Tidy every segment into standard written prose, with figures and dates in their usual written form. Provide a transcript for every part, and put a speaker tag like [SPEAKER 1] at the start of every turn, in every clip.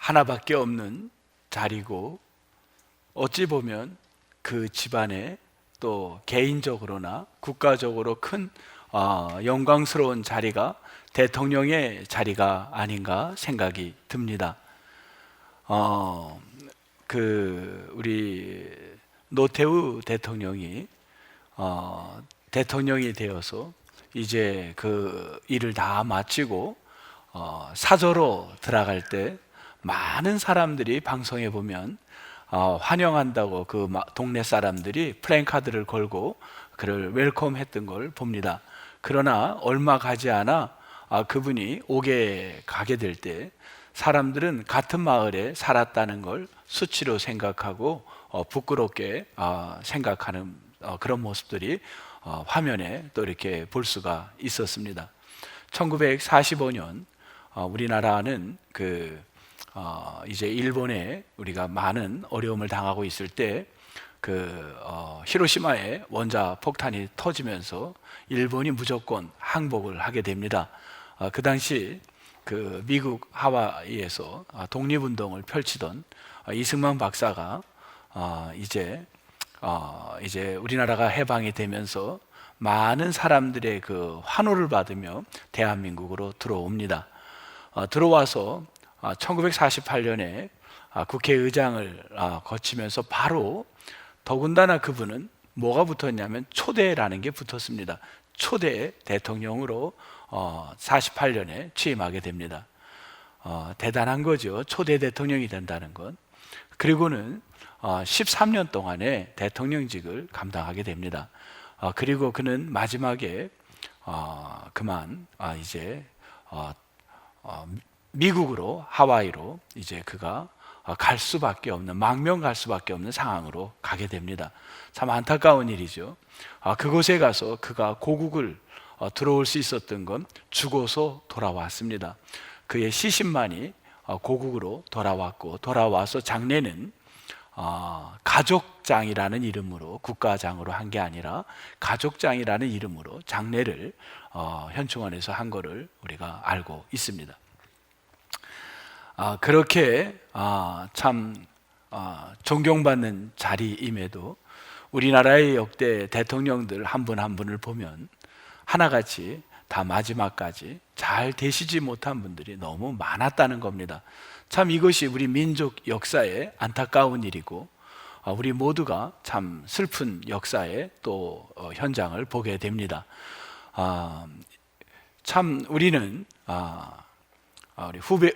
[SPEAKER 1] 하나밖에 없는 자리고, 어찌 보면 그 집안에 또 개인적으로나 국가적으로 큰 영광스러운 자리가 대통령의 자리가 아닌가 생각이 듭니다. 우리 노태우 대통령이 대통령이 되어서 이제 그 일을 다 마치고 사저로 들어갈 때 많은 사람들이 방송에 보면 환영한다고 그 동네 사람들이 플랜카드를 걸고 그를 웰컴했던 걸 봅니다. 그러나 얼마 가지 않아 그분이 옥에 가게 될 때 사람들은 같은 마을에 살았다는 걸 수치로 생각하고 부끄럽게 생각하는 그런 모습들이 화면에 또 이렇게 볼 수가 있었습니다. 1945년 우리나라는 이제 일본에 우리가 많은 어려움을 당하고 있을 때 히로시마에 원자 폭탄이 터지면서 일본이 무조건 항복을 하게 됩니다. 그 당시 미국 하와이에서 독립운동을 펼치던 이승만 박사가 이제 우리나라가 해방이 되면서 많은 사람들의 그 환호를 받으며 대한민국으로 들어옵니다. 들어와서 1948년에 국회의장을 거치면서 바로 더군다나 그분은 뭐가 붙었냐면 초대라는 게 붙었습니다. 초대 대통령으로 48년에 취임하게 됩니다. 대단한 거죠. 초대 대통령이 된다는 건. 그리고는 13년 동안의 대통령직을 감당하게 됩니다. 그리고 그는 마지막에 그만 이제 미국으로 하와이로 이제 그가 갈 수밖에 없는, 망명 갈 수밖에 없는 상황으로 가게 됩니다. 참 안타까운 일이죠. 그곳에 가서 그가 고국을 들어올 수 있었던 건 죽어서 돌아왔습니다. 그의 시신만이 고국으로 돌아왔고, 돌아와서 장례는 가족장이라는 이름으로, 국가장으로 한 게 아니라 가족장이라는 이름으로 장례를 현충원에서 한 거를 우리가 알고 있습니다. 그렇게 참 존경받는 자리임에도 우리나라의 역대 대통령들 한 분 한 분을 보면 하나같이 다 마지막까지 잘 되시지 못한 분들이 너무 많았다는 겁니다. 참 이것이 우리 민족 역사의 안타까운 일이고, 우리 모두가 참 슬픈 역사의 또 현장을 보게 됩니다. 참 우리는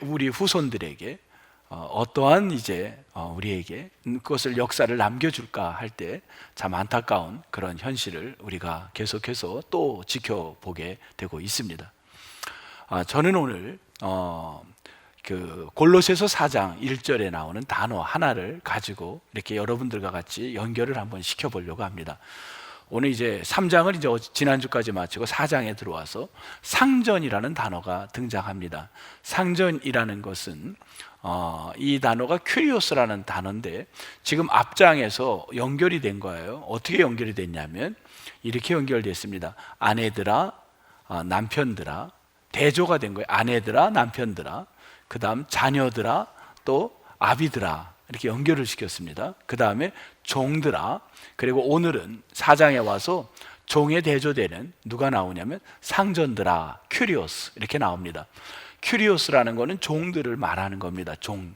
[SPEAKER 1] 우리 후손들에게 어떠한 이제 우리에게 그것을 역사를 남겨줄까 할 때 참 안타까운 그런 현실을 우리가 계속해서 또 지켜보게 되고 있습니다. 저는 오늘 골로새서 4장 1절에 나오는 단어 하나를 가지고 이렇게 여러분들과 같이 연결을 한번 시켜보려고 합니다. 오늘 이제 3장을 이제 지난주까지 마치고 4장에 들어와서 상전이라는 단어가 등장합니다. 상전이라는 것은 이 단어가 큐리오스라는 단어인데 지금 앞장에서 연결이 된 거예요. 어떻게 연결이 됐냐면 이렇게 연결됐습니다. 아내들아, 남편들아, 대조가 된 거예요. 아내들아, 남편들아, 그 다음 자녀들아, 또 아비들아, 이렇게 연결을 시켰습니다. 그 다음에 종들아, 그리고 오늘은 4장에 와서 종에 대조되는 누가 나오냐면 상전들아, 큐리오스, 이렇게 나옵니다. 큐리오스라는 거는 종들을 말하는 겁니다. 종,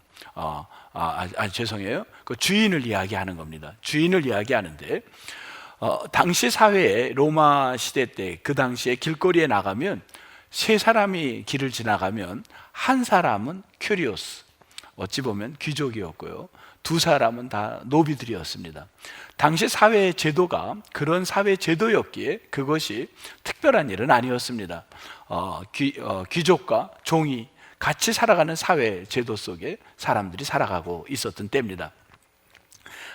[SPEAKER 1] 죄송해요. 그 주인을 이야기하는 겁니다. 주인을 이야기하는데 당시 사회에 로마 시대 때 그 당시에 길거리에 나가면 세 사람이 길을 지나가면 한 사람은 큐리오스, 어찌 보면 귀족이었고요. 두 사람은 다 노비들이었습니다. 당시 사회 제도가 그런 사회 제도였기에 그것이 특별한 일은 아니었습니다. 귀족과 종이 같이 살아가는 사회 제도 속에 사람들이 살아가고 있었던 때입니다.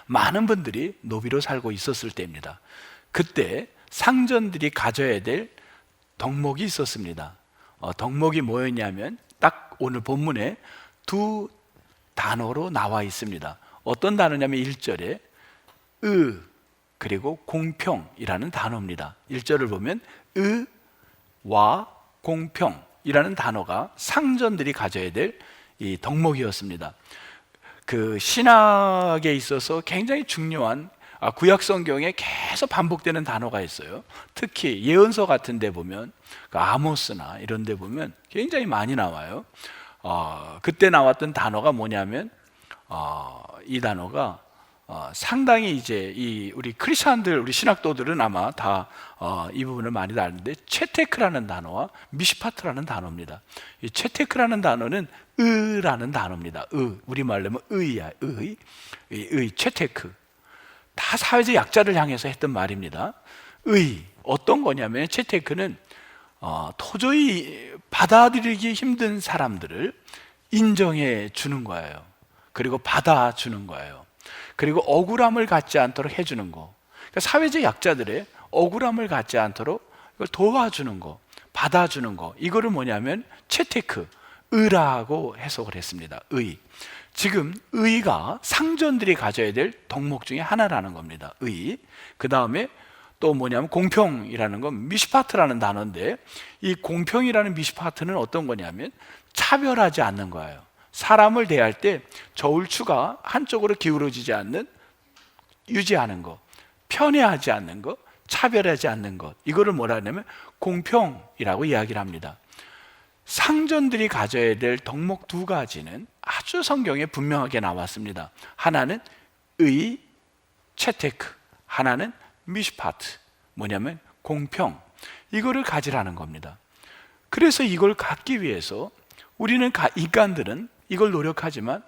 [SPEAKER 1] 많은 분들이 노비로 살고 있었을 때입니다. 그때 상전들이 가져야 될 덕목이 있었습니다. 덕목이 뭐였냐면 딱 오늘 본문에 두 단어로 나와 있습니다. 어떤 단어냐면 1절에 그리고 공평이라는 단어입니다. 1절을 보면 와 공평이라는 단어가 상전들이 가져야 될 이 덕목이었습니다. 그 신학에 있어서 굉장히 중요한 구약 성경에 계속 반복되는 단어가 있어요. 특히 예언서 같은 데 보면 그 아모스나 이런 데 보면 굉장히 많이 나와요. 그때 나왔던 단어가 뭐냐면 이 단어가 상당히 이제 이 우리 크리스천들, 우리 신학도들은 아마 다 이 부분을 많이 아는데, 채테크라는 단어와 미시파트라는 단어입니다. 이 채테크라는 단어는 의라는 단어입니다. 우리말로 하면 의야. 채테크. 다 사회적 약자를 향해서 했던 말입니다. 어떤 거냐면, 채테크는 도저히 받아들이기 힘든 사람들을 인정해 주는 거예요. 그리고 받아주는 거예요. 그리고 억울함을 갖지 않도록 해주는 거. 그러니까 사회적 약자들의 억울함을 갖지 않도록 이걸 도와주는 거, 받아주는 거, 이거를 뭐냐면 채테크, 의라고 해석을 했습니다. 지금 의가 상전들이 가져야 될 덕목 중에 하나라는 겁니다. 그 다음에 또 뭐냐면 공평이라는 건 미시파트라는 단어인데, 이 공평이라는 미시파트는 어떤 거냐면 차별하지 않는 거예요. 사람을 대할 때 저울추가 한쪽으로 기울어지지 않는, 유지하는 거, 편애하지 않는 거, 차별하지 않는 것, 이거를 뭐라 하냐면 공평이라고 이야기를 합니다. 상전들이 가져야 될 덕목 두 가지는 아주 성경에 분명하게 나왔습니다. 하나는 채테크, 하나는 미시파트, 뭐냐면 공평, 이거를 가지라는 겁니다. 그래서 이걸 갖기 위해서 우리는 인간들은 이걸 노력하지만,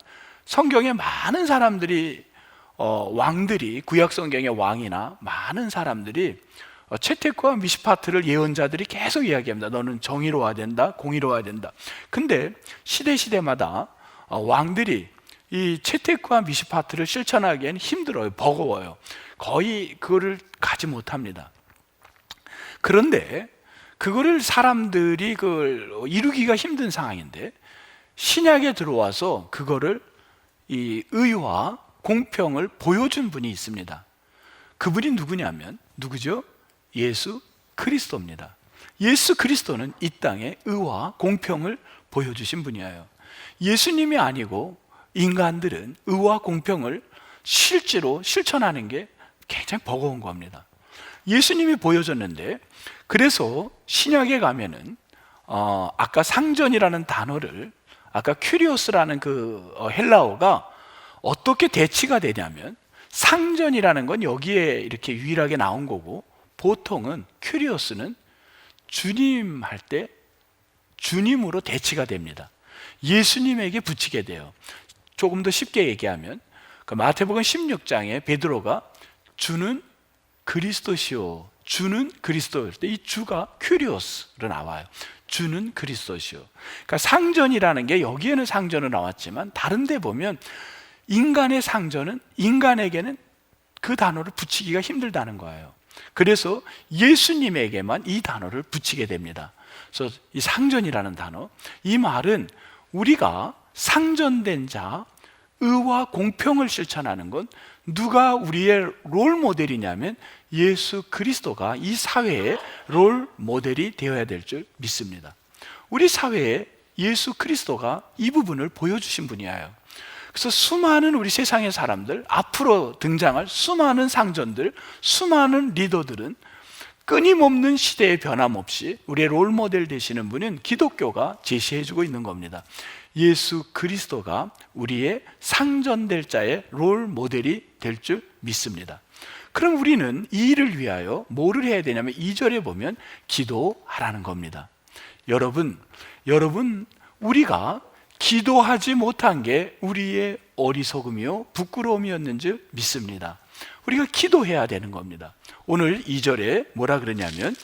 [SPEAKER 1] 성경에 많은 사람들이 왕들이, 구약 성경의 왕이나 많은 사람들이 채테크와 미시파트를 예언자들이 계속 이야기합니다. 너는 정의로워야 된다, 공의로워야 된다. 근데 시대마다 왕들이 이 채테크와 미시파트를 실천하기에는 힘들어요. 버거워요. 거의 그거를 가지 못합니다. 그런데 그거를 사람들이 그걸 이루기가 힘든 상황인데, 신약에 들어와서 그거를 이 의와 공평을 보여준 분이 있습니다. 그분이 누구죠? 예수 그리스도입니다. 예수 그리스도는 이 땅에 의와 공평을 보여주신 분이에요. 예수님이 아니고 인간들은 의와 공평을 실제로 실천하는 게 굉장히 버거운 겁니다. 예수님이 보여줬는데, 그래서 신약에 가면은 아까 상전이라는 단어를, 아까 큐리오스라는 그 헬라어가 어떻게 대치가 되냐면, 상전이라는 건 여기에 이렇게 유일하게 나온 거고, 보통은 큐리오스는 주님 할 때 주님으로 대치가 됩니다. 예수님에게 붙이게 돼요. 조금 더 쉽게 얘기하면 그 마태복음 16장에 베드로가 주는 그리스도시오, 주는 그리스도일 때 이 주가 큐리오스로 나와요. 주는 그리스도시오. 그러니까 상전이라는 게 여기에는 상전으로 나왔지만, 다른 데 보면 인간의 상전은 인간에게는 그 단어를 붙이기가 힘들다는 거예요. 그래서 예수님에게만 이 단어를 붙이게 됩니다. 그래서 이 상전이라는 단어, 이 말은 우리가 상전된 자, 의와 공평을 실천하는 건 누가 우리의 롤 모델이냐면 예수 그리스도가 이 사회의 롤 모델이 되어야 될 줄 믿습니다. 우리 사회에 예수 그리스도가 이 부분을 보여주신 분이에요. 그래서 수많은 우리 세상의 사람들, 앞으로 등장할 수많은 상전들, 수많은 리더들은 끊임없는 시대의 변함없이 우리의 롤 모델 되시는 분은 기독교가 제시해주고 있는 겁니다. 예수 그리스도가 우리의 상전될 자의 롤 모델이 될 줄 믿습니다. 그럼 우리는 이 일을 위하여 뭐를 해야 되냐면 2절에 보면 기도하라는 겁니다. 여러분, 우리가 기도하지 못한 게 우리의 어리석음이요 부끄러움이었는지 믿습니다. 우리가 기도해야 되는 겁니다. 오늘 2절에 뭐라 그러냐면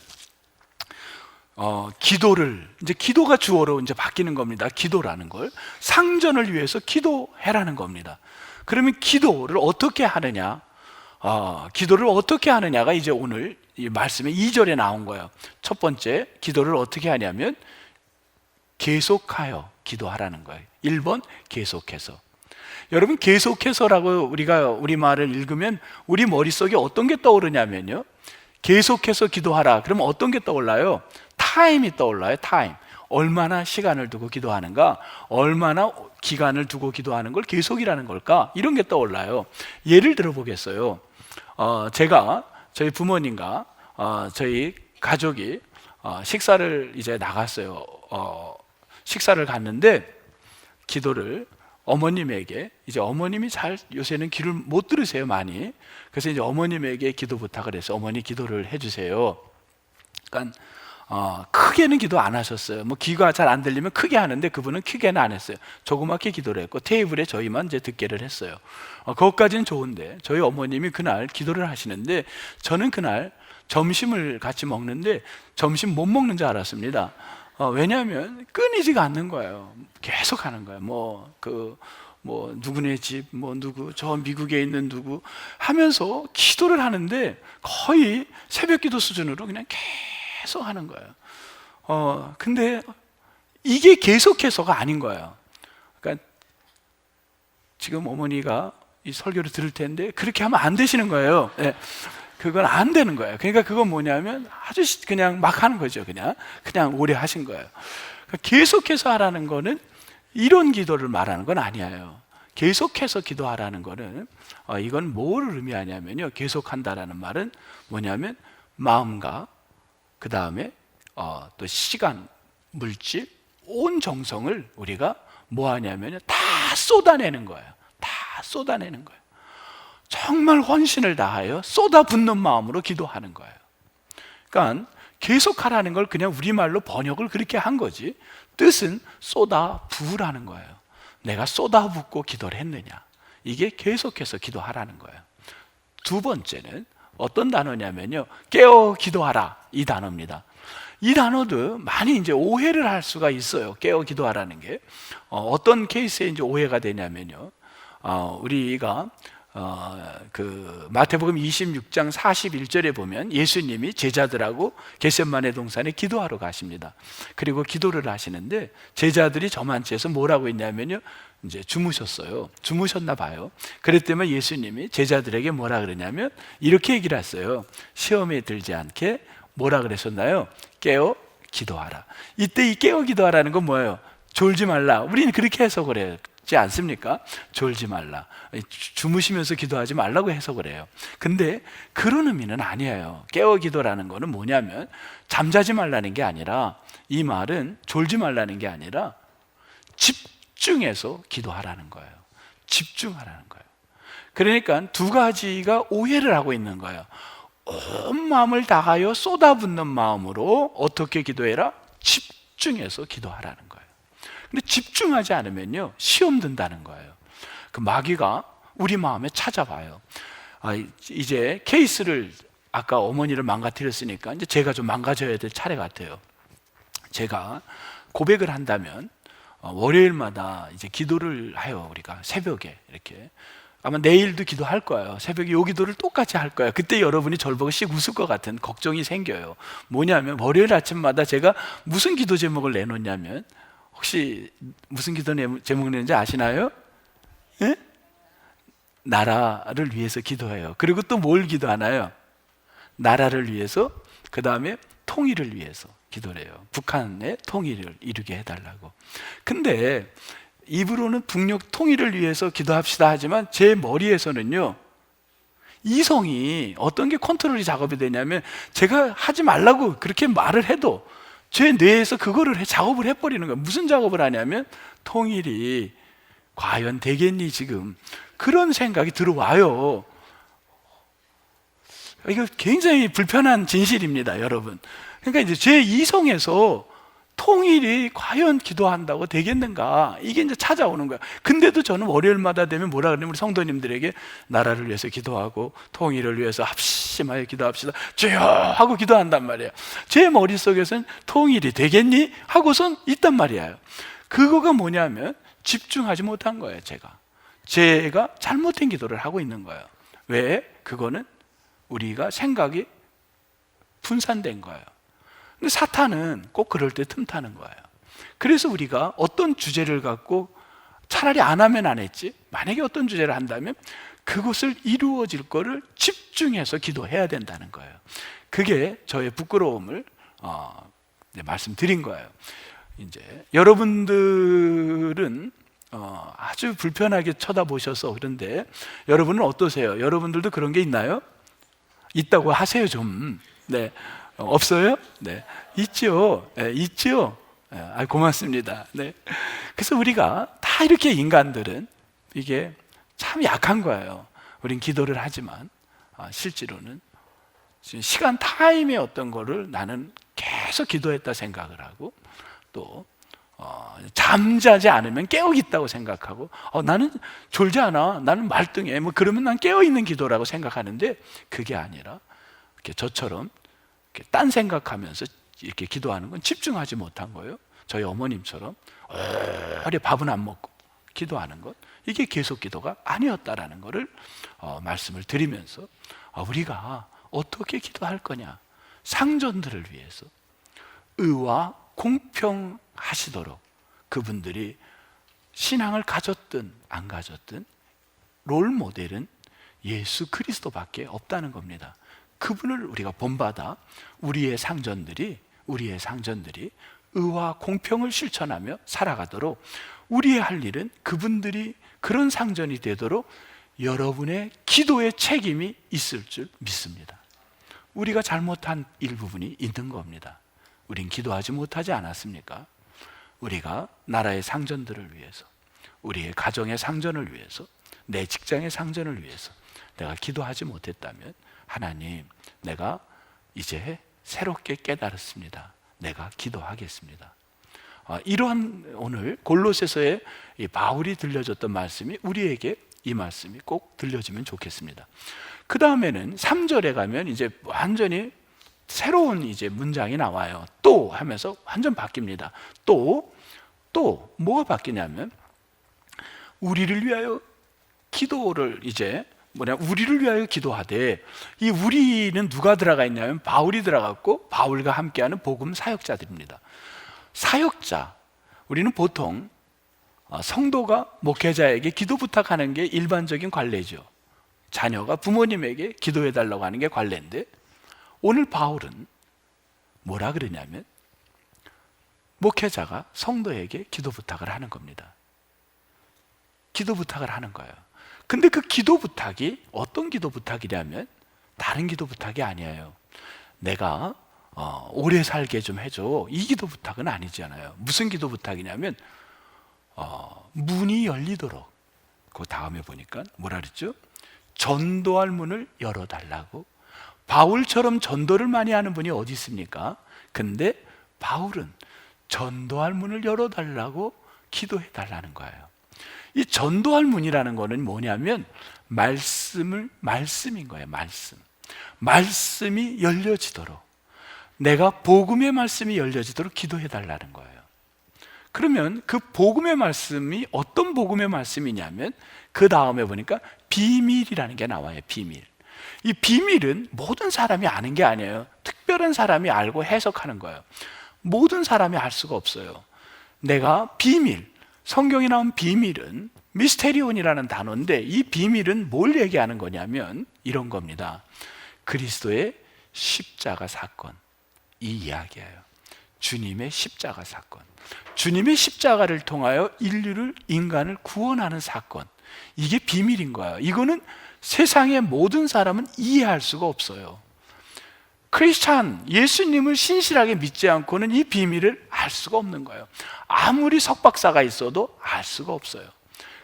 [SPEAKER 1] 기도를, 이제 기도가 주어로 이제 바뀌는 겁니다. 기도라는 걸 상전을 위해서 기도해라는 겁니다. 그러면 기도를 어떻게 하느냐? 기도를 어떻게 하느냐가 이제 오늘 이 말씀의 2절에 나온 거예요. 첫 번째, 기도를 어떻게 하냐면 계속하여 기도하라는 거예요. 1번, 계속해서. 여러분, 계속해서라고 우리가 우리말을 읽으면 우리 머릿속에 어떤 게 떠오르냐면요, 계속해서 기도하라 그러면 어떤 게 떠올라요? 타임이 떠올라요. 타임. 얼마나 시간을 두고 기도하는가, 얼마나 기간을 두고 기도하는 걸 계속이라는 걸까, 이런 게 떠올라요. 예를 들어 보겠어요. 제가 저희 부모님과 저희 가족이 식사를 이제 나갔어요. 식사를 갔는데 기도를 어머님에게, 이제 어머님이 잘 요새는 귀를 못 들으세요 많이. 그래서 이제 어머님에게 기도 부탁을 해서 어머니 기도를 해주세요. 그러니까 크게는 기도 안 하셨어요. 뭐 귀가 잘 안 들리면 크게 하는데 그분은 크게는 안 했어요. 조그맣게 기도를 했고 테이블에 저희만 이제 듣기를 했어요. 그것까지는 좋은데 저희 어머님이 그날 기도를 하시는데 저는 그날 점심을 같이 먹는데 점심 못 먹는 줄 알았습니다. 왜냐하면 끊이지가 않는 거예요. 계속 하는 거예요. 뭐 누구네 집, 뭐 누구, 저 미국에 있는 누구 하면서 기도를 하는데 거의 새벽 기도 수준으로 그냥 계속 하는 거예요. 근데 이게 계속해서가 아닌 거예요. 그러니까 지금 어머니가 이 설교를 들을 텐데 그렇게 하면 안 되시는 거예요. 네. 그건 안 되는 거예요. 그러니까 그건 뭐냐면 아주 그냥 막 하는 거죠. 그냥 오래 하신 거예요. 그러니까 계속해서 하라는 거는 이런 기도를 말하는 건 아니에요. 계속해서 기도하라는 거는 이건 뭘 의미하냐면요, 계속한다라는 말은 뭐냐면 마음과 그 다음에 또 시간, 물질, 온 정성을 우리가 뭐 하냐면요, 다 쏟아내는 거예요. 다 쏟아내는 거예요. 정말 헌신을 다하여 쏟아붓는 마음으로 기도하는 거예요. 그러니까 계속하라는 걸 그냥 우리말로 번역을 그렇게 한 거지, 뜻은 쏟아부으라는 거예요. 내가 쏟아붓고 기도를 했느냐, 이게 계속해서 기도하라는 거예요. 두 번째는 어떤 단어냐면요, 깨어 기도하라, 이 단어입니다. 이 단어도 많이 이제 오해를 할 수가 있어요. 깨어 기도하라는 게 어떤 케이스에 이제 오해가 되냐면요, 우리가 그 마태복음 26장 41절에 보면 예수님이 제자들하고 겟세마네 동산에 기도하러 가십니다. 그리고 기도를 하시는데 제자들이 저만치에서 뭐라고 했냐면요, 이제 주무셨나 봐요. 그랬더니 예수님이 제자들에게 뭐라 그러냐면 이렇게 얘기를 했어요. 시험에 들지 않게 뭐라 그랬었나요? 깨어 기도하라. 이때 이 깨어 기도하라는 건 뭐예요? 졸지 말라. 우리는 그렇게 해석을 해요. 지 않습니까? 졸지 말라, 주무시면서 기도하지 말라고 해석을 해요. 근데 그런 의미는 아니에요. 깨어 기도라는 거는 뭐냐면 잠자지 말라는 게 아니라, 이 말은 졸지 말라는 게 아니라 집중해서 기도하라는 거예요. 집중하라는 거예요. 그러니까 두 가지가 오해를 하고 있는 거예요. 온 마음을 다하여 쏟아붓는 마음으로 어떻게 기도해라? 집중해서 기도하라는 거예요. 근데 집중하지 않으면요, 시험 든다는 거예요. 그 마귀가 우리 마음에 찾아와요. 이제 케이스를, 아까 어머니를 망가뜨렸으니까 이제 제가 좀 망가져야 될 차례 같아요. 제가 고백을 한다면 월요일마다 이제 기도를 해요. 우리가 새벽에 이렇게, 아마 내일도 기도할 거예요. 새벽에 요 기도를 똑같이 할 거예요. 그때 여러분이 저를 보고 씩 웃을 것 같은 걱정이 생겨요. 뭐냐면 월요일 아침마다 제가 무슨 기도 제목을 내놓냐면, 혹시 무슨 기도 제목 내는지 아시나요? 예? 나라를 위해서 기도해요. 그리고 또 뭘 기도하나요? 나라를 위해서, 그 다음에 통일을 위해서 기도를 해요. 북한의 통일을 이루게 해달라고. 근데 입으로는 북녘 통일을 위해서 기도합시다 하지만 제 머리에서는요, 이성이 어떤 게 컨트롤이 작업이 되냐면, 제가 하지 말라고 그렇게 말을 해도 제 뇌에서 그거를 작업을 해버리는 거예요. 무슨 작업을 하냐면, 통일이 과연 되겠니 지금, 그런 생각이 들어와요. 이거 굉장히 불편한 진실입니다, 여러분. 그러니까 이제 제 이성에서 통일이 과연 기도한다고 되겠는가, 이게 이제 찾아오는 거야. 근데도 저는 월요일마다 되면 뭐라 그러냐면, 우리 성도님들에게 나라를 위해서 기도하고 통일을 위해서 합심하여 기도합시다 주여 하고 기도한단 말이에요. 제 머릿속에서는 통일이 되겠니? 하고선 있단 말이에요. 그거가 뭐냐면 집중하지 못한 거예요. 제가 잘못된 기도를 하고 있는 거예요. 왜? 그거는 우리가 생각이 분산된 거예요. 근데 사탄은 꼭 그럴 때 틈타는 거예요. 그래서 우리가 어떤 주제를 갖고 차라리 안 하면 안 했지, 만약에 어떤 주제를 한다면 그것을 이루어질 거를 집중해서 기도해야 된다는 거예요. 그게 저의 부끄러움을 말씀드린 거예요. 이제 여러분들은 아주 불편하게 쳐다보셔서 그런데 여러분은 어떠세요? 여러분들도 그런 게 있나요? 있다고 하세요 좀. 네, 없어요? 네, 있죠. 네, 있죠. 네, 고맙습니다. 네, 그래서 우리가 다 이렇게 인간들은 이게 참 약한 거예요. 우린 기도를 하지만 실제로는 시간 타임의 어떤 거를 나는 계속 기도했다 생각을 하고 또 잠자지 않으면 깨어 있다고 생각하고 나는 졸지 않아, 나는 말등해, 뭐 그러면 난 깨어 있는 기도라고 생각하는데 그게 아니라 이렇게 저처럼 이렇게 딴 생각하면서 이렇게 기도하는 건 집중하지 못한 거예요. 저희 어머님처럼 오래 밥은 안 먹고 기도하는 것, 이게 계속 기도가 아니었다라는 것을 말씀을 드리면서 우리가 어떻게 기도할 거냐, 상전들을 위해서 의와 공평하시도록 그분들이 신앙을 가졌든 안 가졌든 롤 모델은 예수 그리스도밖에 없다는 겁니다. 그분을 우리가 본받아 우리의 상전들이 의와 공평을 실천하며 살아가도록 우리의 할 일은 그분들이 그런 상전이 되도록 여러분의 기도의 책임이 있을 줄 믿습니다. 우리가 잘못한 일부분이 있는 겁니다. 우린 기도하지 못하지 않았습니까? 우리가 나라의 상전들을 위해서, 우리의 가정의 상전을 위해서, 내 직장의 상전을 위해서 내가 기도하지 못했다면 하나님, 내가 이제 새롭게 깨달았습니다. 내가 기도하겠습니다. 이러한 오늘 골로새서의 이 바울이 들려줬던 말씀이 우리에게 이 말씀이 꼭 들려지면 좋겠습니다. 그 다음에는 3절에 가면 이제 완전히 새로운 이제 문장이 나와요. 또 하면서 완전 바뀝니다. 또 뭐가 바뀌냐면 우리를 위하여 기도를 이제 우리를 위하여 기도하되, 이 우리는 누가 들어가 있냐면 바울이 들어갔고 바울과 함께하는 복음 사역자들입니다. 사역자, 우리는 보통 성도가 목회자에게 기도 부탁하는 게 일반적인 관례죠. 자녀가 부모님에게 기도해 달라고 하는 게 관례인데, 오늘 바울은 뭐라 그러냐면 목회자가 성도에게 기도 부탁을 하는 겁니다. 기도 부탁을 하는 거예요. 근데 그 기도 부탁이 어떤 기도 부탁이냐면 다른 기도 부탁이 아니에요. 내가 오래 살게 좀 해줘, 이 기도 부탁은 아니잖아요. 무슨 기도 부탁이냐면 문이 열리도록, 그 다음에 보니까 뭐라 그랬죠? 전도할 문을 열어달라고. 바울처럼 전도를 많이 하는 분이 어디 있습니까? 근데 바울은 전도할 문을 열어달라고 기도해 달라는 거예요. 이 전도할 문이라는 거는 뭐냐면 말씀인 거예요. 말씀이 열려지도록, 내가 복음의 말씀이 열려지도록 기도해 달라는 거예요. 그러면 그 복음의 말씀이 어떤 복음의 말씀이냐면 그 다음에 보니까 비밀이라는 게 나와요. 비밀. 이 비밀은 모든 사람이 아는 게 아니에요. 특별한 사람이 알고 해석하는 거예요. 모든 사람이 알 수가 없어요. 내가 비밀, 성경에 나온 비밀은 미스테리온이라는 단어인데, 이 비밀은 뭘 얘기하는 거냐면 이런 겁니다. 그리스도의 십자가 사건, 이 이야기예요. 주님의 십자가 사건, 주님의 십자가를 통하여 인간을 구원하는 사건, 이게 비밀인 거예요. 이거는 세상의 모든 사람은 이해할 수가 없어요. 크리스찬, 예수님을 신실하게 믿지 않고는 이 비밀을 알 수가 없는 거예요. 아무리 석박사가 있어도 알 수가 없어요.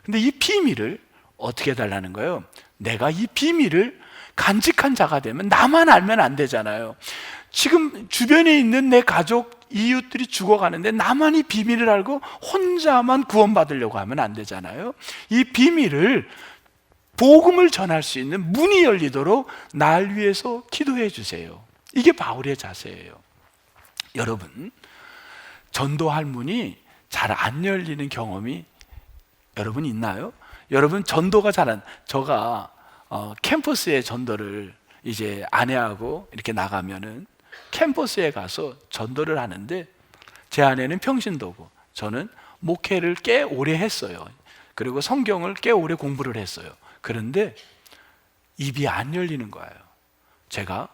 [SPEAKER 1] 근데 이 비밀을 어떻게 해달라는 거예요? 내가 이 비밀을 간직한 자가 되면 나만 알면 안 되잖아요. 지금 주변에 있는 내 가족, 이웃들이 죽어가는데 나만 이 비밀을 알고 혼자만 구원받으려고 하면 안 되잖아요. 이 비밀을, 복음을 전할 수 있는 문이 열리도록 날 위해서 기도해 주세요. 이게 바울의 자세예요. 여러분, 전도할 문이 잘 안 열리는 경험이 여러분 있나요? 여러분 전도가 제가 캠퍼스에 전도를 이제 아내하고 이렇게 나가면은 캠퍼스에 가서 전도를 하는데, 제 아내는 평신도고 저는 목회를 꽤 오래 했어요. 그리고 성경을 꽤 오래 공부를 했어요. 그런데 입이 안 열리는 거예요. 제가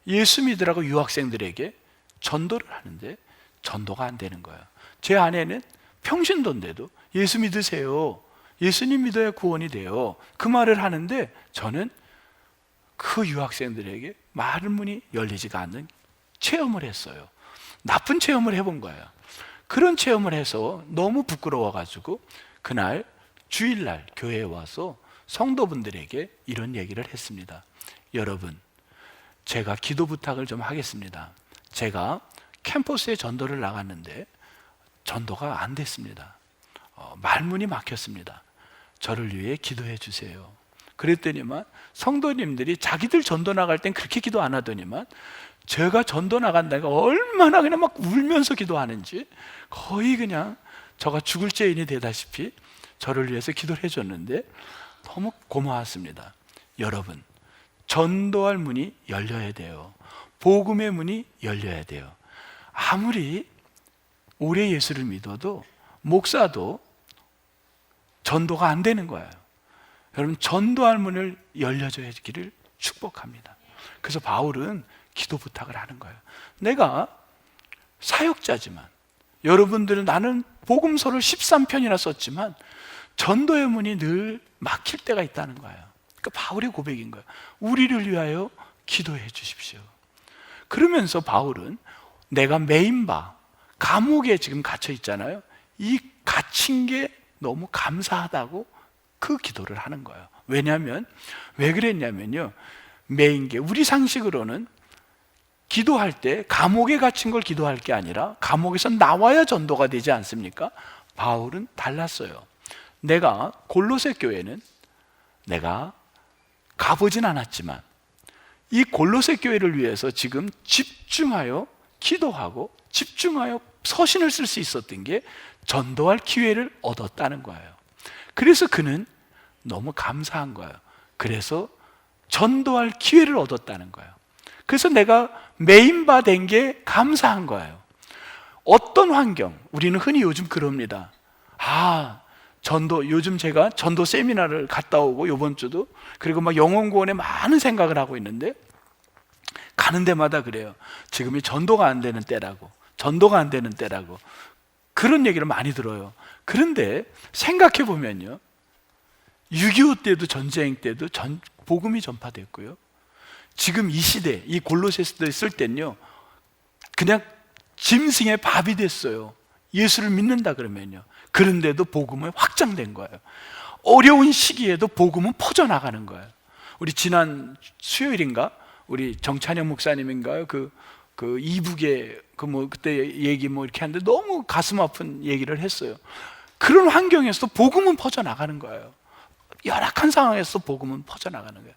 [SPEAKER 1] 예수 믿으라고 유학생들에게 전도를 하는데 전도가 안 되는 거예요. 제 아내는 평신도인데도 예수 믿으세요, 예수님 믿어야 구원이 돼요, 그 말을 하는데 저는 그 유학생들에게 말을 문이 열리지가 않는 체험을 했어요. 나쁜 체험을 해본 거예요. 그런 체험을 해서 너무 부끄러워가지고 그날 주일날 교회에 와서 성도분들에게 이런 얘기를 했습니다. 여러분, 제가 기도 부탁을 좀 하겠습니다. 제가 캠퍼스에 전도를 나갔는데 전도가 안 됐습니다. 말문이 막혔습니다. 저를 위해 기도해 주세요. 그랬더니만 성도님들이 자기들 전도 나갈 땐 그렇게 기도 안 하더니만 제가 전도 나간다니까 얼마나 그냥 막 울면서 기도하는지 거의 그냥 저가 죽을 죄인이 되다시피 저를 위해서 기도를 해줬는데 너무 고마웠습니다. 여러분, 전도할 문이 열려야 돼요. 복음의 문이 열려야 돼요. 아무리 오래 예수를 믿어도 목사도 전도가 안 되는 거예요. 여러분, 전도할 문을 열려줘야 하기를 축복합니다. 그래서 바울은 기도 부탁을 하는 거예요. 내가 사역자지만, 여러분들은 나는 복음서를 13편이나 썼지만 전도의 문이 늘 막힐 때가 있다는 거예요. 그러니까 바울의 고백인 거예요. 우리를 위하여 기도해 주십시오. 그러면서 바울은 내가 메인바 감옥에 지금 갇혀 있잖아요. 이 갇힌 게 너무 감사하다고 그 기도를 하는 거예요. 왜냐하면 왜 그랬냐면요, 메인게 우리 상식으로는 기도할 때 감옥에 갇힌 걸 기도할 게 아니라 감옥에서 나와야 전도가 되지 않습니까? 바울은 달랐어요. 내가 골로새 교회는 내가 가보진 않았지만 이 골로새 교회를 위해서 지금 집중하여 기도하고 집중하여 서신을 쓸 수 있었던 게 전도할 기회를 얻었다는 거예요. 그래서 그는 너무 감사한 거예요. 그래서 전도할 기회를 얻었다는 거예요. 그래서 내가 메인바 된 게 감사한 거예요. 어떤 환경, 우리는 흔히 요즘 그럽니다. 전도, 요즘 제가 전도 세미나를 갔다 오고 요번 주도, 그리고 막 영혼구원에 많은 생각을 하고 있는데 가는 데마다 그래요. 지금이 전도가 안 되는 때라고, 전도가 안 되는 때라고 그런 얘기를 많이 들어요. 그런데 생각해 보면요, 6.25 때도 전쟁 때도 복음이 전파됐고요, 지금 이 시대, 이 골로새서도 있을 땐요 그냥 짐승의 밥이 됐어요. 예수를 믿는다 그러면요. 그런데도 복음은 확장된 거예요. 어려운 시기에도 복음은 퍼져나가는 거예요. 우리 지난 수요일인가 우리 정찬영 목사님인가요? 그 이북에 그때 얘기 이렇게 하는데 너무 가슴 아픈 얘기를 했어요. 그런 환경에서 복음은 퍼져나가는 거예요. 열악한 상황에서 복음은 퍼져나가는 거예요.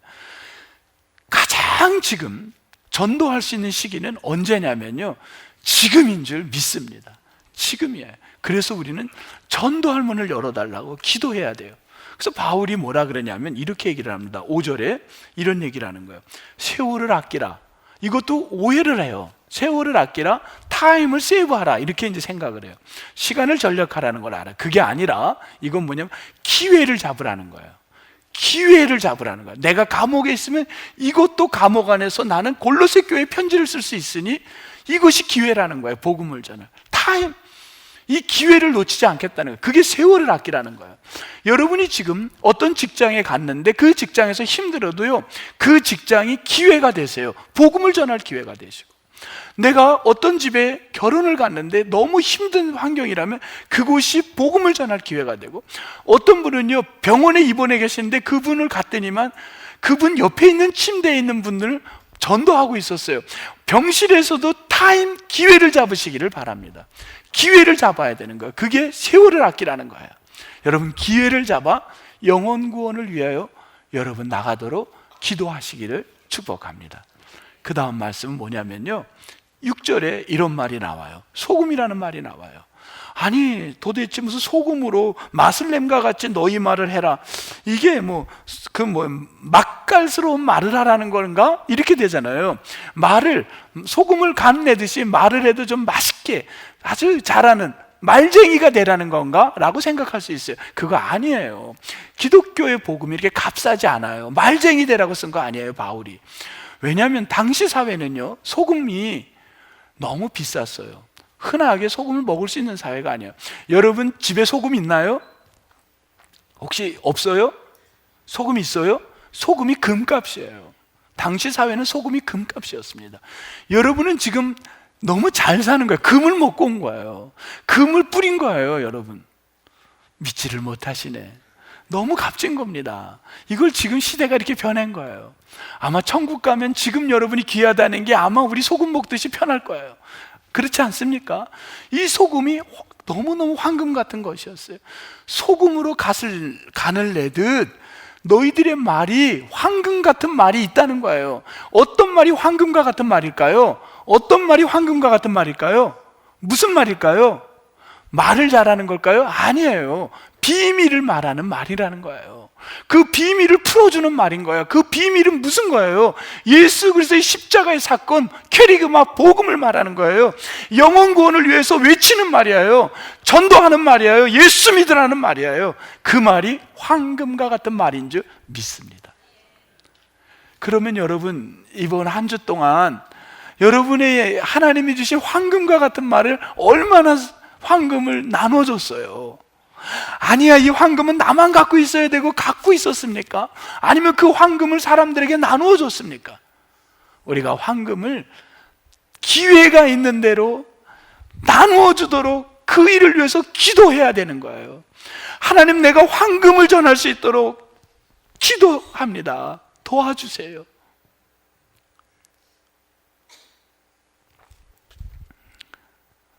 [SPEAKER 1] 가장 지금 전도할 수 있는 시기는 언제냐면요, 지금인 줄 믿습니다. 지금이에요. 그래서 우리는 전도할 문을 열어달라고 기도해야 돼요. 그래서 바울이 뭐라 그러냐면 이렇게 얘기를 합니다. 5절에 이런 얘기를 하는 거예요. 세월을 아끼라. 이것도 오해를 해요. 세월을 아끼라, 타임을 세이브하라, 이렇게 이제 생각을 해요. 시간을 전력하라는 걸 알아. 그게 아니라 이건 뭐냐면 기회를 잡으라는 거예요. 기회를 잡으라는 거예요. 내가 감옥에 있으면 이것도 감옥 안에서 나는 골로새 교회에 편지를 쓸 수 있으니 이것이 기회라는 거예요. 복음을 전할 타임, 이 기회를 놓치지 않겠다는 거예요. 그게 세월을 아끼라는 거예요. 여러분이 지금 어떤 직장에 갔는데 그 직장에서 힘들어도요, 그 직장이 기회가 되세요. 복음을 전할 기회가 되시고, 내가 어떤 집에 결혼을 갔는데 너무 힘든 환경이라면 그곳이 복음을 전할 기회가 되고, 어떤 분은요 병원에 입원해 계시는데 그분을 갔더니만 그분 옆에 있는 침대에 있는 분들을 전도하고 있었어요. 병실에서도 타임, 기회를 잡으시기를 바랍니다. 기회를 잡아야 되는 거예요. 그게 세월을 아끼라는 거예요. 여러분, 기회를 잡아 영혼 구원을 위하여 여러분 나가도록 기도하시기를 축복합니다. 그 다음 말씀은 뭐냐면요, 6절에 이런 말이 나와요. 소금이라는 말이 나와요. 아니 도대체 무슨 소금으로 마슬렘과 같이 너희 말을 해라, 이게 맛깔스러운 말을 하라는 건가? 이렇게 되잖아요. 소금을 간 내듯이 말을 해도 좀 맛있게 아주 잘하는 말쟁이가 되라는 건가? 라고 생각할 수 있어요. 그거 아니에요. 기독교의 복음이 이렇게 값싸지 않아요. 말쟁이 되라고 쓴 거 아니에요, 바울이. 왜냐하면 당시 사회는요 소금이 너무 비쌌어요. 흔하게 소금을 먹을 수 있는 사회가 아니에요. 여러분 집에 소금 있나요? 혹시 없어요? 소금 있어요? 소금이 금값이에요. 당시 사회는 소금이 금값이었습니다. 여러분은 지금 너무 잘 사는 거예요. 금을 먹고 온 거예요. 금을 뿌린 거예요, 여러분. 믿지를 못하시네. 너무 값진 겁니다. 이걸 지금 시대가 이렇게 변한 거예요. 아마 천국 가면 지금 여러분이 귀하다는 게 아마 우리 소금 먹듯이 편할 거예요. 그렇지 않습니까? 이 소금이 너무너무 황금 같은 것이었어요. 소금으로 간을 내듯 너희들의 말이 황금 같은 말이 있다는 거예요. 어떤 말이 황금과 같은 말일까요? 어떤 말이 황금과 같은 말일까요? 무슨 말일까요? 말을 잘하는 걸까요? 아니에요. 비밀을 말하는 말이라는 거예요. 그 비밀을 풀어주는 말인 거예요. 그 비밀은 무슨 거예요? 예수 그리스도의 십자가의 사건, 캐리그마 복음을 말하는 거예요. 영혼 구원을 위해서 외치는 말이에요. 전도하는 말이에요. 예수 믿으라는 말이에요. 그 말이 황금과 같은 말인 줄 믿습니다. 그러면 여러분, 이번 한 주 동안 여러분의 하나님이 주신 황금과 같은 말을 얼마나 황금을 나눠줬어요? 아니야, 이 황금은 나만 갖고 있어야 되고 갖고 있었습니까? 아니면 그 황금을 사람들에게 나누어 줬습니까? 우리가 황금을 기회가 있는 대로 나누어 주도록 그 일을 위해서 기도해야 되는 거예요. 하나님, 내가 황금을 전할 수 있도록 기도합니다. 도와주세요.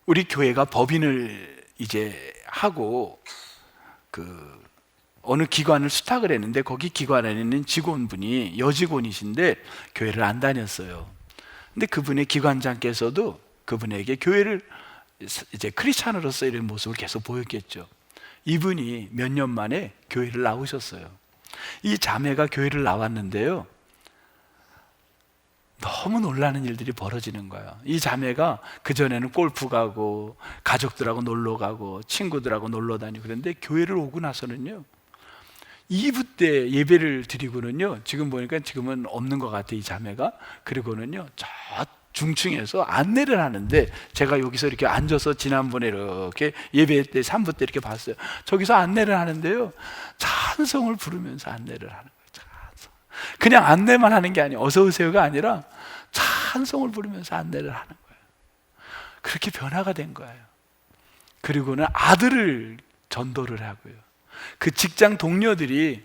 [SPEAKER 1] 우리 교회가 법인을 이제 하고 어느 기관을 수탁을 했는데, 거기 기관에 있는 직원분이 여직원이신데 교회를 안 다녔어요. 근데 그분의 기관장께서도 그분에게 교회를 이제 크리스찬으로서 이런 모습을 계속 보였겠죠. 이분이 몇 년 만에 교회를 나오셨어요. 이 자매가 교회를 나왔는데요, 너무 놀라는 일들이 벌어지는 거예요. 이 자매가 그전에는 골프 가고 가족들하고 놀러 가고 친구들하고 놀러 다니고 그런데 교회를 오고 나서는요, 2부 때 예배를 드리고는요, 지금 보니까 지금은 없는 것 같아요, 이 자매가. 그리고는요, 저 중층에서 안내를 하는데, 제가 여기서 이렇게 앉아서 지난번에 이렇게 예배 때 3부 때 이렇게 봤어요. 저기서 안내를 하는데요, 찬송을 부르면서 안내를 하는 거예요. 찬송. 그냥 안내만 하는 게 아니에요. 어서 오세요가 아니라 찬송을 부르면서 안내를 하는 거예요. 그렇게 변화가 된 거예요. 그리고는 아들을 전도를 하고요. 그 직장 동료들이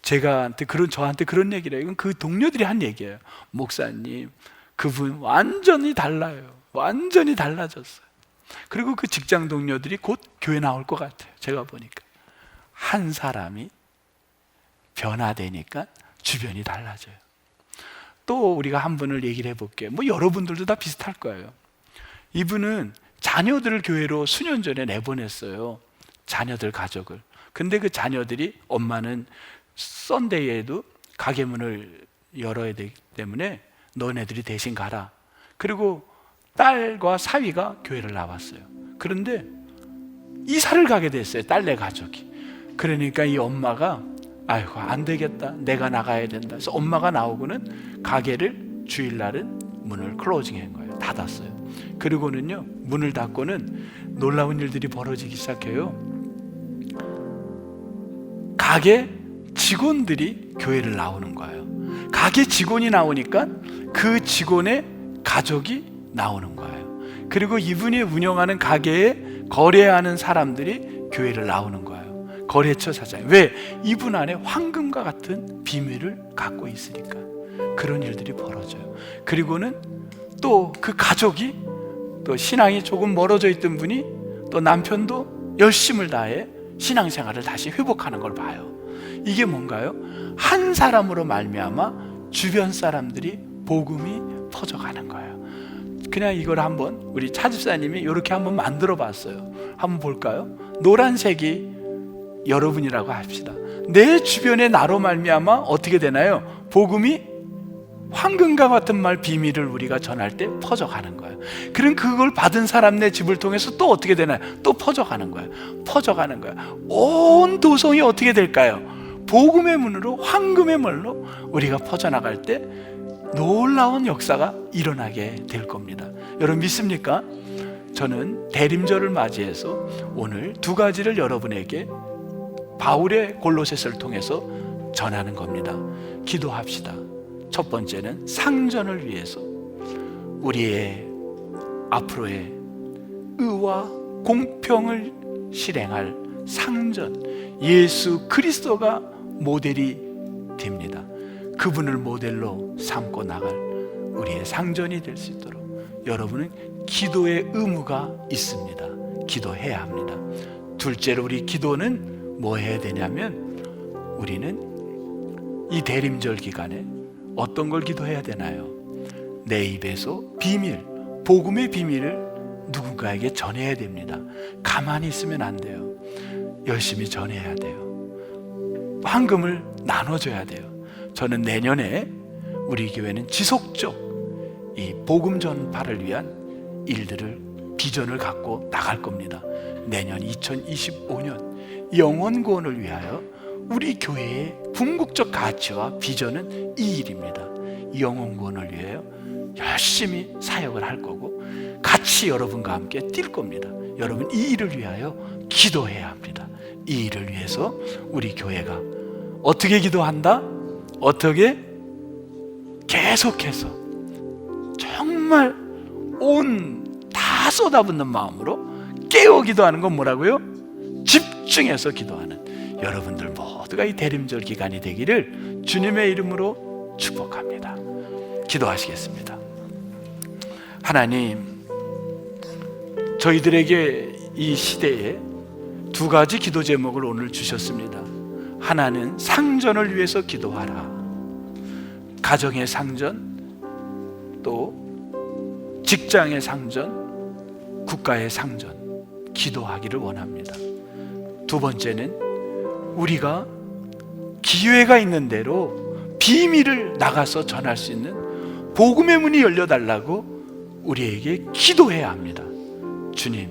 [SPEAKER 1] 저한테 그런 얘기를 해요. 이건 그 동료들이 한 얘기예요. 목사님, 그분 완전히 달라요. 완전히 달라졌어요. 그리고 그 직장 동료들이 곧 교회 나올 것 같아요. 제가 보니까 한 사람이 변화되니까 주변이 달라져요. 또 우리가 한 분을 얘기를 해볼게요. 여러분들도 다 비슷할 거예요. 이분은 자녀들을 교회로 수년 전에 내보냈어요. 자녀들 가족을. 근데 그 자녀들이, 엄마는 썬데이에도 가게 문을 열어야 되기 때문에 너네들이 대신 가라. 그리고 딸과 사위가 교회를 나왔어요. 그런데 이사를 가게 됐어요, 딸네 가족이. 그러니까 이 엄마가 아이고, 안 되겠다, 내가 나가야 된다. 그래서 엄마가 나오고는 가게를 주일날은 문을 클로징한 거예요. 닫았어요. 그리고는요, 문을 닫고는 놀라운 일들이 벌어지기 시작해요. 가게 직원들이 교회를 나오는 거예요. 가게 직원이 나오니까 그 직원의 가족이 나오는 거예요. 그리고 이분이 운영하는 가게에 거래하는 사람들이 교회를 나오는 거예요. 거래처 사장. 왜? 이분 안에 황금과 같은 비밀을 갖고 있으니까 그런 일들이 벌어져요. 그리고는 또 그 가족이, 또 신앙이 조금 멀어져 있던 분이 또 남편도 열심을 다해 신앙생활을 다시 회복하는 걸 봐요. 이게 뭔가요? 한 사람으로 말미암아 주변 사람들이 복음이 퍼져가는 거예요. 그냥 이걸 한번 우리 차집사님이 이렇게 한번 만들어 봤어요. 한번 볼까요? 노란색이 여러분이라고 합시다. 내 주변에 나로 말미암아 어떻게 되나요? 복음이 황금과 같은 말 비밀을 우리가 전할 때 퍼져가는 거예요. 그럼 그걸 받은 사람 내 집을 통해서 또 어떻게 되나요? 또 퍼져가는 거예요. 퍼져가는 거예요. 온 도성이 어떻게 될까요? 복음의 문으로, 황금의 문으로 우리가 퍼져나갈 때 놀라운 역사가 일어나게 될 겁니다. 여러분 믿습니까? 저는 대림절을 맞이해서 오늘 두 가지를 여러분에게 바울의 골로새서를 통해서 전하는 겁니다. 기도합시다. 첫 번째는 상전을 위해서, 우리의 앞으로의 의와 공평을 실행할 상전, 예수 그리스도가 모델이 됩니다. 그분을 모델로 삼고 나갈 우리의 상전이 될 수 있도록 여러분은 기도의 의무가 있습니다. 기도해야 합니다. 둘째로, 우리 기도는 뭐 해야 되냐면, 우리는 이 대림절 기간에 어떤 걸 기도해야 되나요? 내 입에서 비밀, 복음의 비밀을 누군가에게 전해야 됩니다. 가만히 있으면 안 돼요. 열심히 전해야 돼요. 황금을 나눠줘야 돼요. 저는 내년에 우리 교회는 지속적 이 복음 전파를 위한 일들을, 비전을 갖고 나갈 겁니다. 내년 2025년 영혼 구원을 위하여 우리 교회의 궁극적 가치와 비전은 이 일입니다. 영혼 구원을 위하여 열심히 사역을 할 거고, 같이 여러분과 함께 뛸 겁니다. 여러분, 이 일을 위하여 기도해야 합니다. 이 일을 위해서 우리 교회가 어떻게 기도한다? 어떻게? 계속해서 정말 다 쏟아붓는 마음으로 깨어 기도하는 건 뭐라고요? 집중해서 기도하는 여러분들 모두가 이 대림절 기간이 되기를 주님의 이름으로 축복합니다. 기도하시겠습니다. 하나님, 저희들에게 이 시대에 두 가지 기도 제목을 오늘 주셨습니다. 하나는 상전을 위해서 기도하라. 가정의 상전, 또 직장의 상전, 국가의 상전, 기도하기를 원합니다. 두 번째는 우리가 기회가 있는 대로 비밀을 나가서 전할 수 있는 복음의 문이 열려달라고 우리에게 기도해야 합니다. 주님,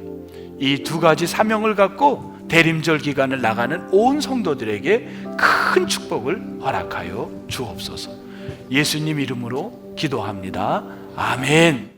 [SPEAKER 1] 이 두 가지 사명을 갖고 대림절 기간을 나가는 온 성도들에게 큰 축복을 허락하여 주옵소서. 예수님 이름으로 기도합니다. 아멘.